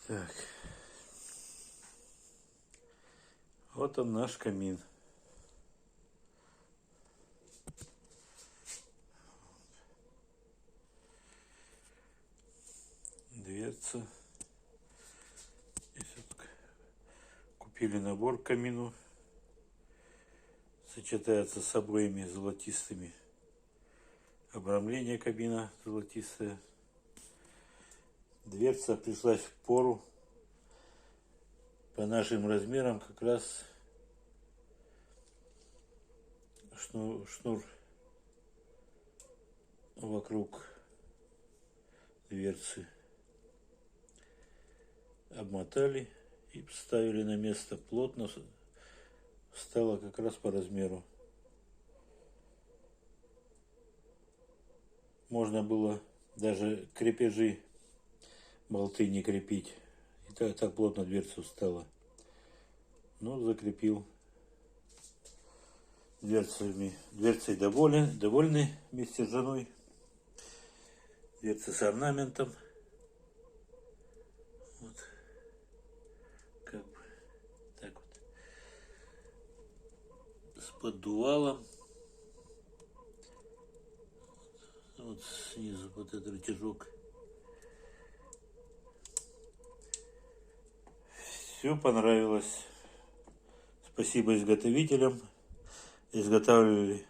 Так, вот он наш камин. Дверца. Здесь вот купили набор к камину. Сочетается с обоями золотистыми. Обрамление кабина золотистое. Дверца пришлась в пору. По нашим размерам как раз шнур вокруг дверцы обмотали и вставили на место плотно. Стало как раз по размеру. Можно было даже крепежи, болты не крепить. И так плотно дверцу встала. Но закрепил. Дверцей довольны вместе с женой. Дверца с орнаментом. Вот. Как бы так вот. С поддувалом. Вот снизу вот этот рычажок. Все понравилось. Спасибо изготовителям. Изготавливали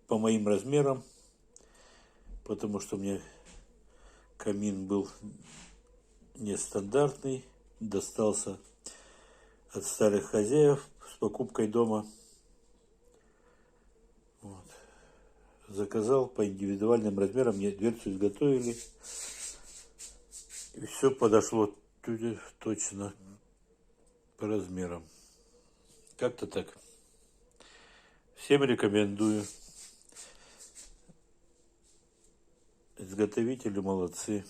по моим размерам, потому что мне камин был нестандартный, достался от старых хозяев с покупкой дома. Вот. Заказал по индивидуальным размерам, мне дверцу изготовили, и все подошло точно по размерам. Как-то так. Всем рекомендую. Изготовители молодцы.